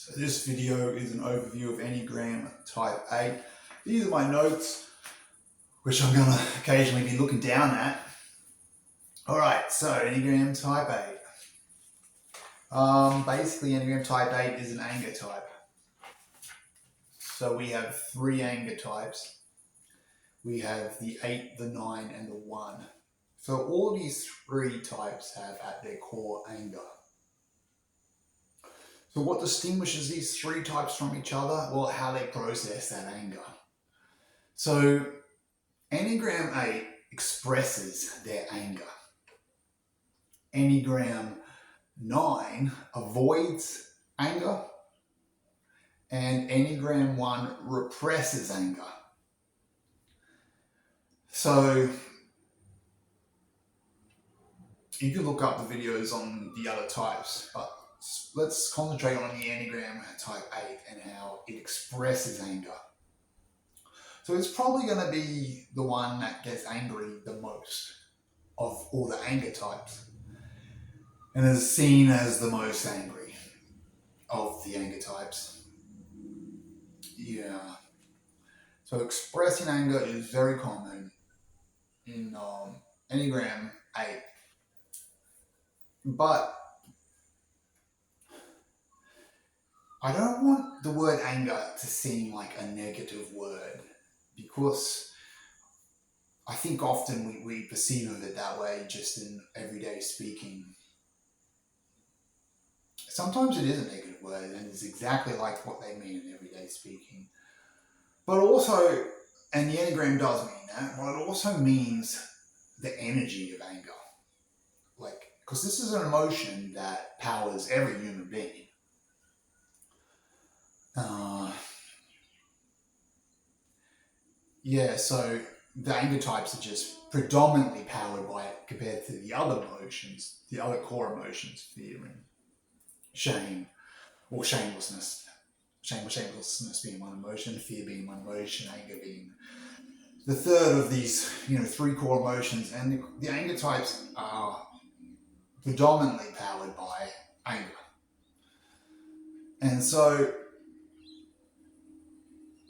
So this video is an overview of Enneagram Type 8. These are my notes, which I'm going to occasionally be looking down at. Alright, so Enneagram Type 8. Basically, Enneagram Type 8 is an anger type. So we have 3 anger types. We have the 8, the 9, and the 1. So all these 3 types have at their core anger. So what distinguishes these 3 types from each other? Well, how they process that anger. So Enneagram 8 expresses their anger. Enneagram 9 avoids anger. And Enneagram 1 represses anger. So you can look up the videos on the other types, but let's concentrate on the Enneagram Type 8 and how it expresses anger. So it's probably going to be the one that gets angry the most of all the anger types and is seen as the most angry of the anger types. Yeah. So expressing anger is very common in Enneagram 8. But I don't want the word anger to seem like a negative word, because I think often we perceive of it that way just in everyday speaking. Sometimes it is a negative word and it's exactly like what they mean in everyday speaking. But also, and the Enneagram does mean that, but it also means the energy of anger. Because this is an emotion that powers every human being. So the anger types are just predominantly powered by it compared to the other emotions, the other core emotions, fear and shame, or shamelessness. Shamelessness being one emotion, fear being one emotion, anger being the third of these, 3 core emotions. And the anger types are predominantly powered by anger. And so,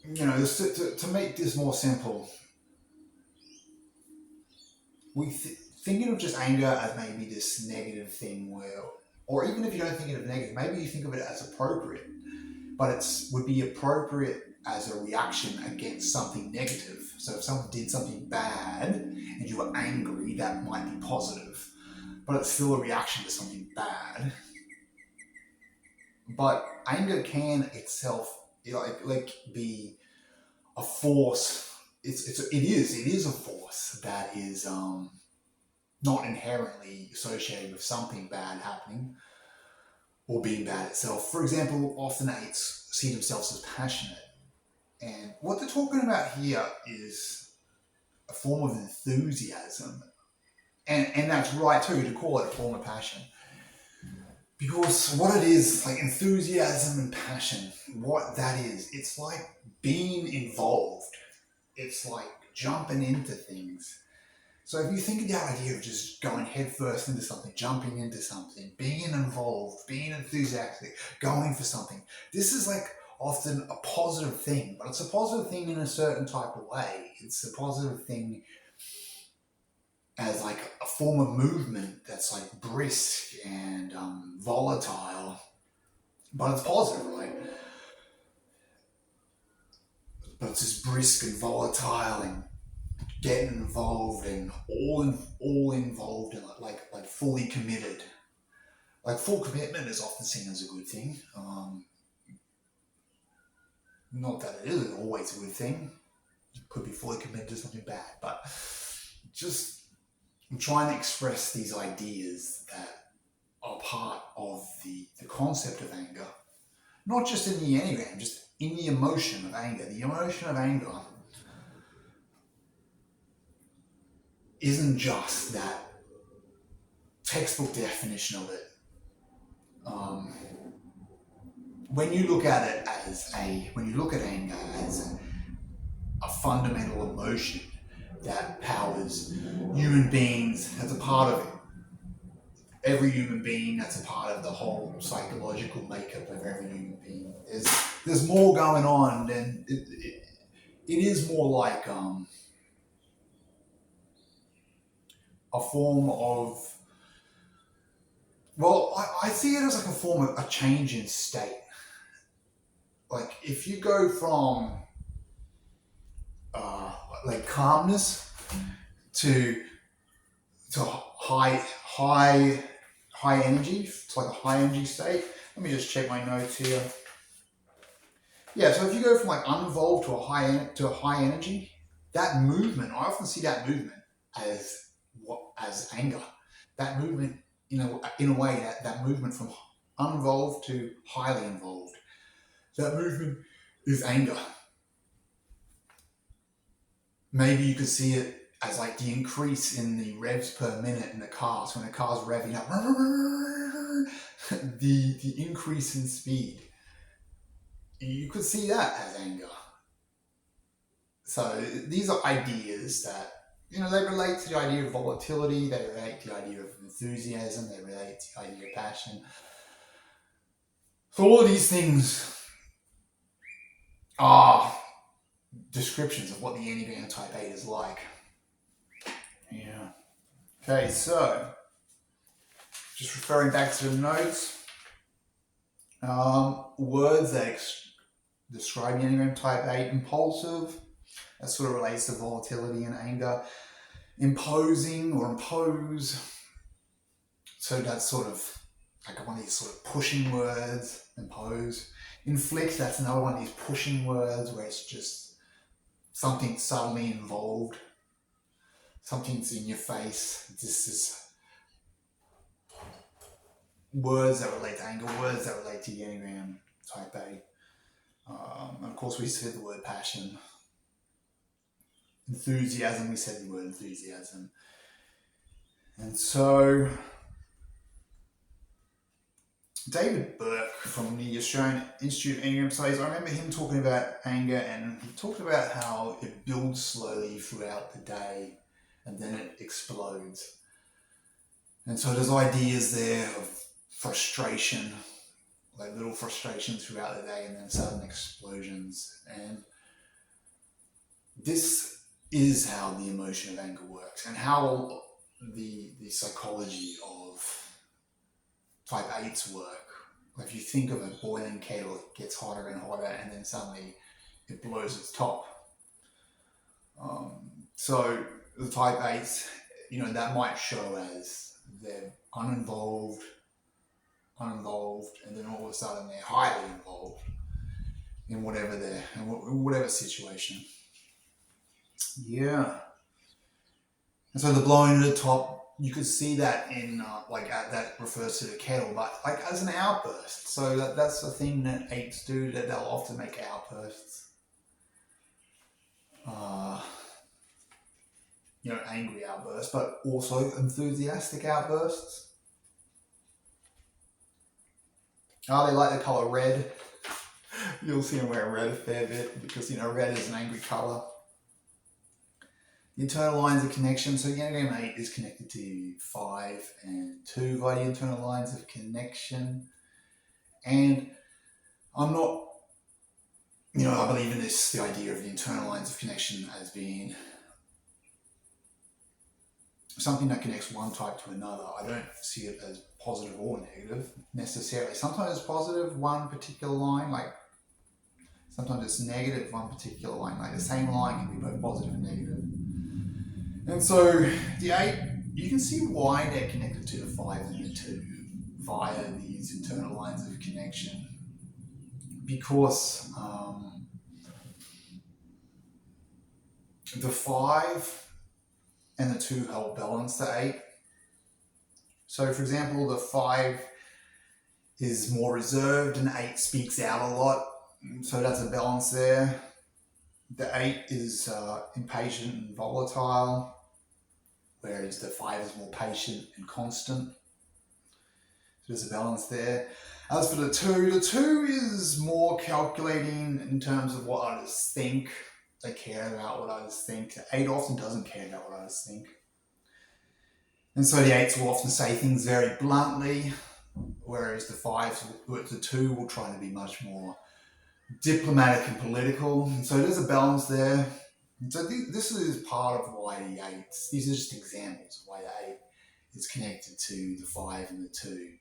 to make this more simple, thinking of just anger as maybe this negative thing or even if you don't think of it as negative, maybe you think of it as appropriate, but it would be appropriate as a reaction against something negative. So if someone did something bad and you were angry, that might be positive, but it's still a reaction to something bad. But anger can itself be a force. It is a force that is not inherently associated with something bad happening or being bad itself. For example, often 8s see themselves as passionate. And what they're talking about here is a form of enthusiasm. And that's right too, to call it a form of passion. Because what it is, like enthusiasm and passion, what that is, it's like being involved. It's like jumping into things. So if you think of the idea of just going headfirst into something, jumping into something, being involved, being enthusiastic, going for something, this is like often a positive thing, but it's a positive thing in a certain type of way. It's a positive thing as like a form of movement that's like brisk and volatile, but it's positive, right? But it's just brisk and volatile and getting involved and all involved in it, like fully committed. Like full commitment is often seen as a good thing. Not that it isn't always a good thing. You could be fully committed to something bad, but just I'm trying to express these ideas that are part of the concept of anger, not just in the Enneagram, just in the emotion of anger. The emotion of anger isn't just that textbook definition of it. When you look at anger as a fundamental emotion that powers human beings, that's a part of it. Every human being, that's a part of the whole psychological makeup of every human being. there's more going on, and it is more like a form of, well, I see it as like a form of a change in state. Like if you go from uh, like calmness to high energy. It's like a high energy state. Let me just check my notes here. Yeah, so if you go from like uninvolved to a high energy, that movement, I often see that movement as anger. That movement, in a way, that movement from uninvolved to highly involved, that movement is anger. Maybe you could see it as like the increase in the revs per minute in the car. So when the car's revving up, the increase in speed, you could see that as anger. So these are ideas that, they relate to the idea of volatility, they relate to the idea of enthusiasm, they relate to the idea of passion. So all of these things are descriptions of what the Enneagram Type 8 is like. Yeah. Okay, so just referring back to the notes, words that describe the Enneagram Type 8: impulsive, that sort of relates to volatility and anger. Imposing or impose, so that's sort of like one of these sort of pushing words, impose. Inflict, that's another one of these pushing words where it's just something subtly involved. Something's in your face. This is words that relate to anger, words that relate to the Enneagram Type 8. And of course, we said the word passion. Enthusiasm, we said the word enthusiasm. And so, David Burke from the Australian Institute of Enneagram Studies, I remember him talking about anger, and he talked about how it builds slowly throughout the day and then it explodes. And so there's ideas there of frustration, like little frustrations throughout the day and then sudden explosions. And this is how the emotion of anger works, and how the psychology of Type 8s work. If you think of a boiling kettle, it gets hotter and hotter, and then suddenly it blows its top. So the Type 8s, that might show as they're uninvolved, and then all of a sudden they're highly involved in whatever situation. Yeah. And so the blowing to the top, you could see that in that refers to the kettle, but like as an outburst. So that's the thing that 8s do, that they'll often make outbursts. Angry outbursts, but also enthusiastic outbursts. They like the color red. You'll see them wear red a fair bit because, red is an angry color. The internal lines of connection. So the Enneagram 8 is connected to 5 and 2 via the internal lines of connection. And I'm not, I believe in the idea of the internal lines of connection as being something that connects one type to another. I don't see it as positive or negative necessarily. Sometimes it's positive, one particular line, like sometimes it's negative, one particular line. Like the same line can be both positive and negative. And so the 8, you can see why they're connected to the 5 and the 2 via these internal lines of connection. Because the 5 and the 2 help balance the 8. So for example, the 5 is more reserved and 8 speaks out a lot. So that's a balance there. The 8 is impatient and volatile, whereas the 5 is more patient and constant. So there's a balance there. As for the 2 is more calculating in terms of what others think. They care about what others think. The 8 often doesn't care about what others think. And so the 8s will often say things very bluntly, whereas the 2 will try to be much more diplomatic and political. And so there's a balance there. And so this is part of why the 8s, these are just examples of why the 8 is connected to the 5 and the 2.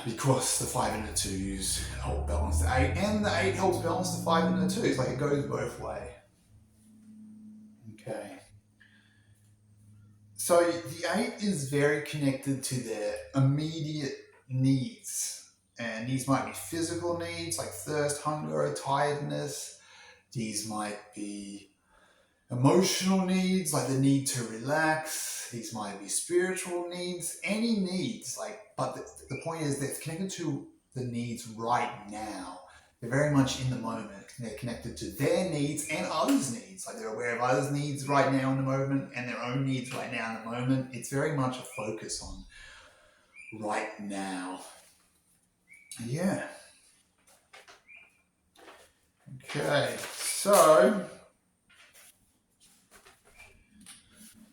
Because the 5 and the 2s help balance the 8, and the 8 helps balance the 5 and the 2. It's like it goes both ways. Okay. So the 8 is very connected to their immediate needs. And these might be physical needs like thirst, hunger, tiredness. These might be emotional needs like the need to relax. These might be spiritual needs, any needs. But the point is they're connected to the needs right now. They're very much in the moment. They're connected to their needs and others' needs. Like they're aware of others' needs right now in the moment and their own needs right now in the moment. It's very much a focus on right now. Yeah. Okay, so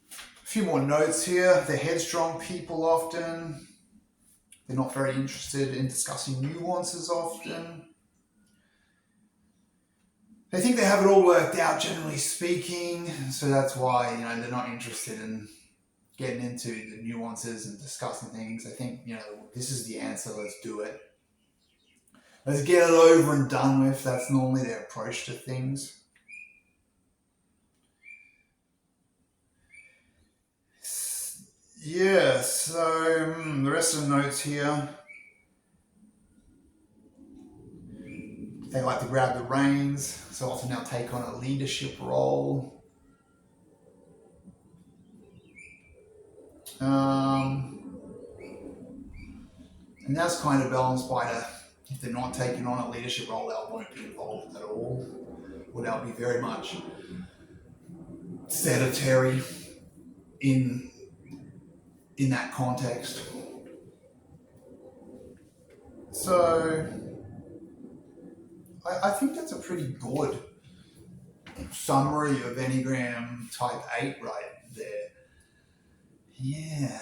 a few more notes here. They're headstrong people often. They're not very interested in discussing nuances often. They think they have it all worked out, generally speaking, so that's why they're not interested in getting into the nuances and discussing things. I think this is the answer. Let's do it. Let's get it over and done with. That's normally their approach to things. Yeah. So the rest of the notes here. They like to grab the reins, so often they'll take on a leadership role. And that's kind of balanced by if they're not taking on a leadership role, they won't be involved at all, or they'll be very much sedentary in that context. So I think that's a pretty good summary of Enneagram Type 8 right there. Yeah.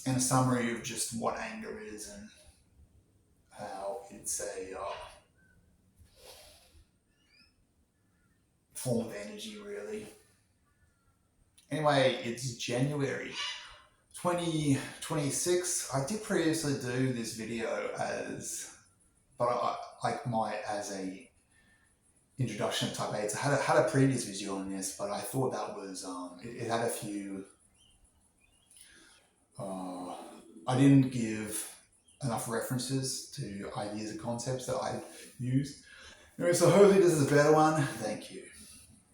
And a summary of just what anger is and how it's a form of energy, really. Anyway, it's January 2026. I did previously do this video as a introduction to Type 8. I had a previous video on this, but I thought that was it had a few. I didn't give enough references to ideas and concepts that I used. Anyway, so hopefully this is a better one. Thank you.